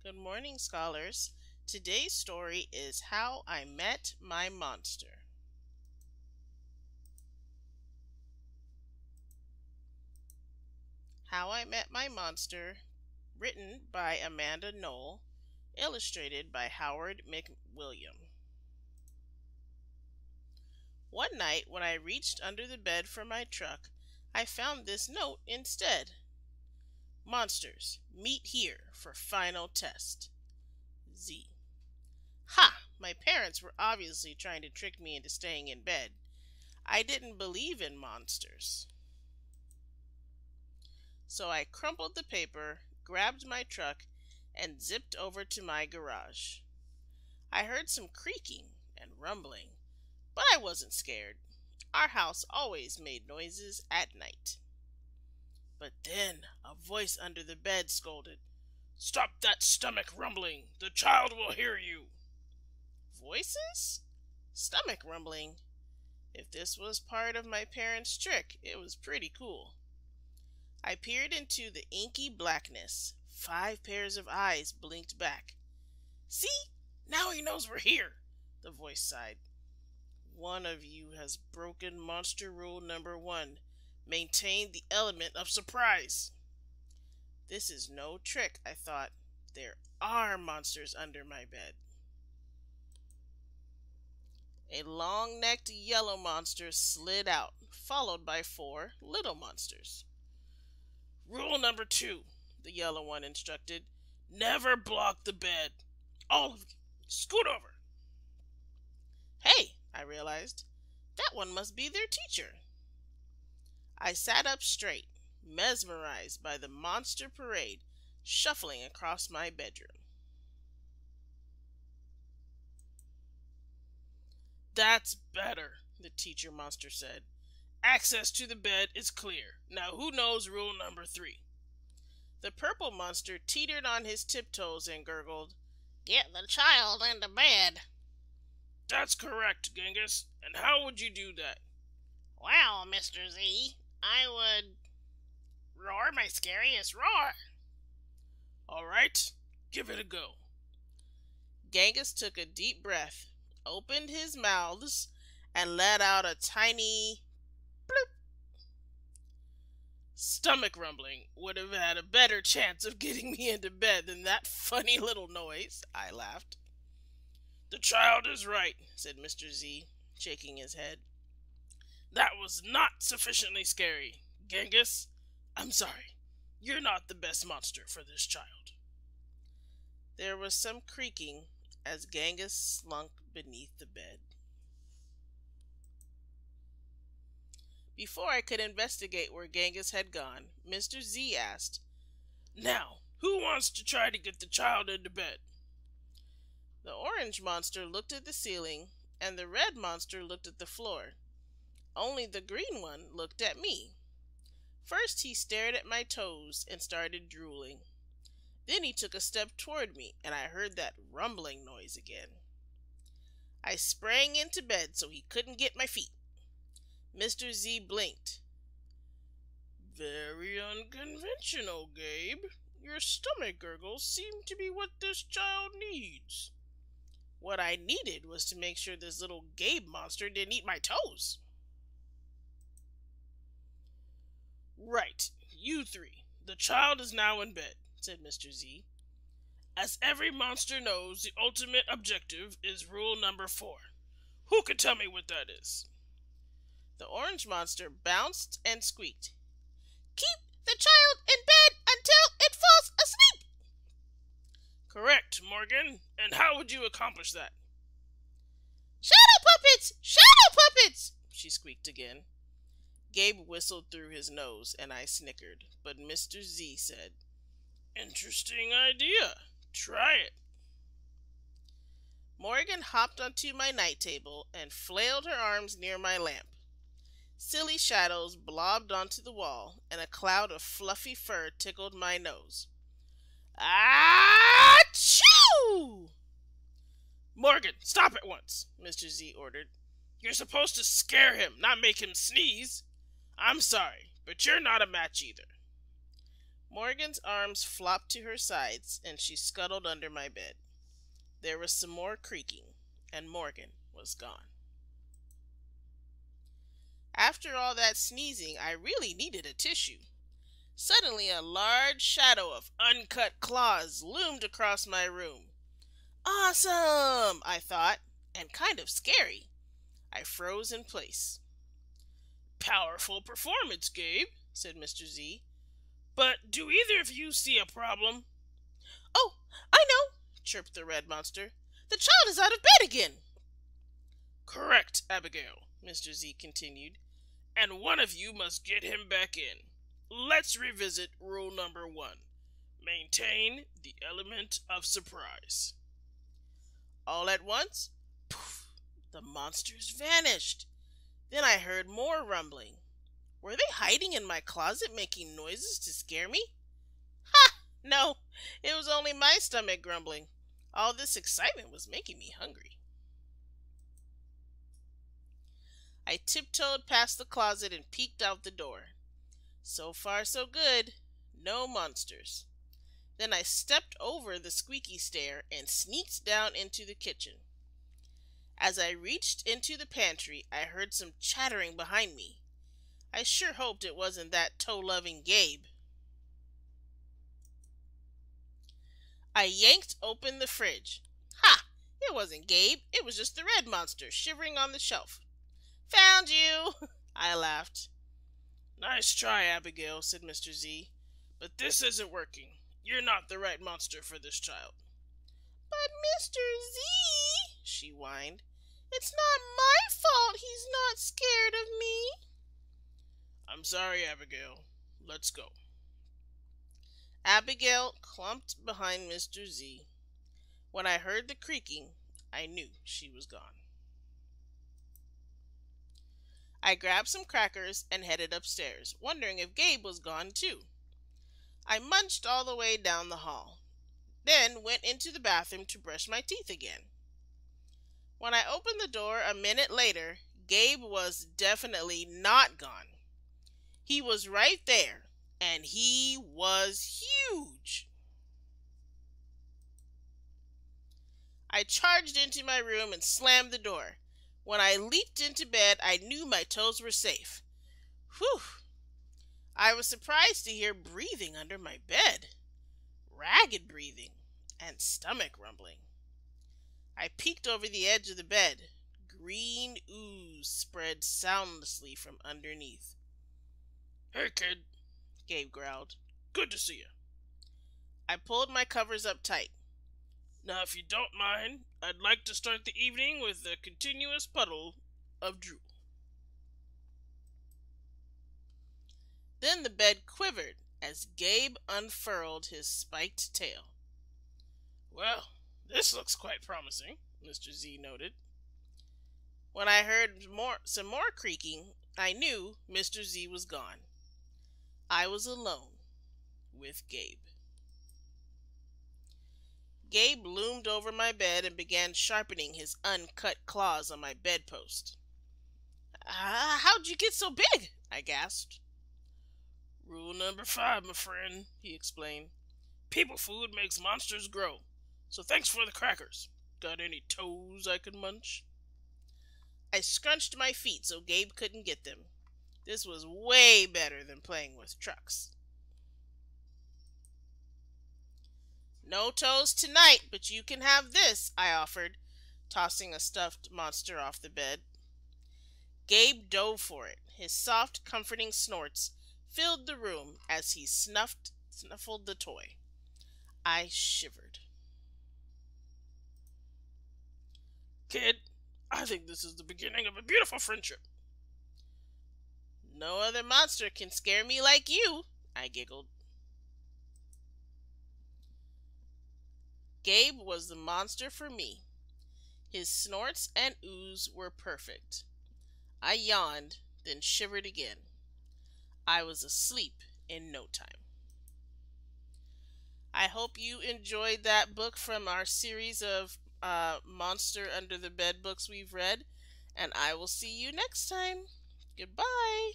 Good morning, scholars. Today's story is How I Met My Monster. How I Met My Monster, written by Amanda Knoll, illustrated by Howard McWilliam. One night, when I reached under the bed for my truck, I found this note instead. Monsters, meet here for final test. Z. Ha! My parents were obviously trying to trick me into staying in bed. I didn't believe in monsters. So I crumpled the paper, grabbed my truck, and zipped over to my garage. I heard some creaking and rumbling, but I wasn't scared. Our house always made noises at night. But then a voice under the bed scolded, "Stop that stomach rumbling! The child will hear you!" Voices? Stomach rumbling? If this was part of my parents' trick, it was pretty cool. I peered into the inky blackness. 5 pairs of eyes blinked back. "See? Now he knows we're here," the voice sighed. "One of you has broken monster rule number 1. Maintain the element of surprise." This is no trick, I thought. There are monsters under my bed. A long-necked yellow monster slid out, followed by 4 little monsters. "Rule number 2, the yellow one instructed. Never block the bed. All of you, scoot over." Hey, I realized, that one must be their teacher. I sat up straight, mesmerized by the monster parade shuffling across my bedroom. "That's better," the teacher monster said. "Access to the bed is clear. Now who knows rule number 3? The purple monster teetered on his tiptoes and gurgled, "Get the child into bed." "That's correct, Genghis. And how would you do that?" "Well, Mr. Z, I would roar my scariest roar." "All right, give it a go." Genghis took a deep breath, opened his mouths, and let out a tiny bloop. Stomach rumbling would have had a better chance of getting me into bed than that funny little noise, I laughed. "The child is right," said Mr. Z, shaking his head. "That was not sufficiently scary. Genghis, I'm sorry. You're not the best monster for this child." There was some creaking as Genghis slunk beneath the bed. Before I could investigate where Genghis had gone, Mr. Z asked, "Now, who wants to try to get the child into bed?" The orange monster looked at the ceiling, and the red monster looked at the floor. Only the green one looked at me. First he stared at my toes and started drooling. Then he took a step toward me, and I heard that rumbling noise again. I sprang into bed so he couldn't get my feet. Mr. Z blinked. "Very unconventional, Gabe. Your stomach gurgles seem to be what this child needs." What I needed was to make sure this little Gabe monster didn't eat my toes. "Right, you 3. The child is now in bed," said Mr. Z. "As every monster knows, the ultimate objective is rule number 4. Who can tell me what that is?" The orange monster bounced and squeaked, "Keep the child in bed until it falls asleep." "Correct, Morgan. And how would you accomplish that?" "Shadow puppets! Shadow puppets!" she squeaked again. Gabe whistled through his nose, and I snickered, but Mr. Z said, "Interesting idea. Try it." Morgan hopped onto my night table and flailed her arms near my lamp. Silly shadows blobbed onto the wall, and a cloud of fluffy fur tickled my nose. "Achoo!" "Morgan, stop at once," Mr. Z ordered. "You're supposed to scare him, not make him sneeze. I'm sorry, but you're not a match either." Morgan's arms flopped to her sides, and she scuttled under my bed. There was some more creaking, and Morgan was gone. After all that sneezing, I really needed a tissue. Suddenly, a large shadow of uncut claws loomed across my room. Awesome, I thought, and kind of scary. I froze in place. Powerful performance, Gabe, said Mr. Z. But do either of you see a problem? Oh, I know, chirped the red monster. The child is out of bed again. Correct, Abigail, Mr. Z continued. And one of you must get him back in. Let's revisit rule number 1. Maintain the element of surprise. All at once, poof, the monsters vanished. Then I heard more rumbling. Were they hiding in my closet making noises to scare me? Ha! No, it was only my stomach grumbling. All this excitement was making me hungry. I tiptoed past the closet and peeked out the door. So far, so good. No monsters. Then I stepped over the squeaky stair and sneaked down into the kitchen. As I reached into the pantry, I heard some chattering behind me. I sure hoped it wasn't that toe-loving Gabe. I yanked open the fridge. Ha! It wasn't Gabe. It was just the red monster shivering on the shelf. Found you! I laughed. Nice try, Abigail, said Mr. Z. But this isn't working. You're not the right monster for this child. But Mr. Z, she whined, it's not my fault he's not scared of me. I'm sorry, Abigail. Let's go. Abigail clumped behind Mr. Z. When I heard the creaking, I knew she was gone. I grabbed some crackers and headed upstairs, wondering if Gabe was gone too. I munched all the way down the hall, then went into the bathroom to brush my teeth again. When I opened the door a minute later, Gabe was definitely not gone. He was right there, and he was huge. I charged into my room and slammed the door. When I leaped into bed, I knew my toes were safe. Whew! I was surprised to hear breathing under my bed. Ragged breathing and stomach rumbling. I peeked over the edge of the bed. Green ooze spread soundlessly from underneath. Hey, kid, Gabe growled. Good to see you. I pulled my covers up tight. Now, if you don't mind, I'd like to start the evening with a continuous puddle of drool. Then the bed quivered as Gabe unfurled his spiked tail. Well, this looks quite promising, Mr. Z noted. When I heard some more creaking, I knew Mr. Z was gone. I was alone with Gabe. Gabe loomed over my bed and began sharpening his uncut claws on my bedpost. How'd you get so big? I gasped. Rule number 5, my friend, he explained. People food makes monsters grow. So thanks for the crackers. Got any toes I can munch? I scrunched my feet so Gabe couldn't get them. This was way better than playing with trucks. No toes tonight, but you can have this, I offered, tossing a stuffed monster off the bed. Gabe dove for it. His soft, comforting snorts filled the room as he snuffled the toy. I shivered. Kid, I think this is the beginning of a beautiful friendship. No other monster can scare me like you, I giggled. Gabe was the monster for me. His snorts and ooze were perfect. I yawned, then shivered again. I was asleep in no time. I hope you enjoyed that book from our series of Monster Under the Bed books we've read, and I will see you next time. Goodbye.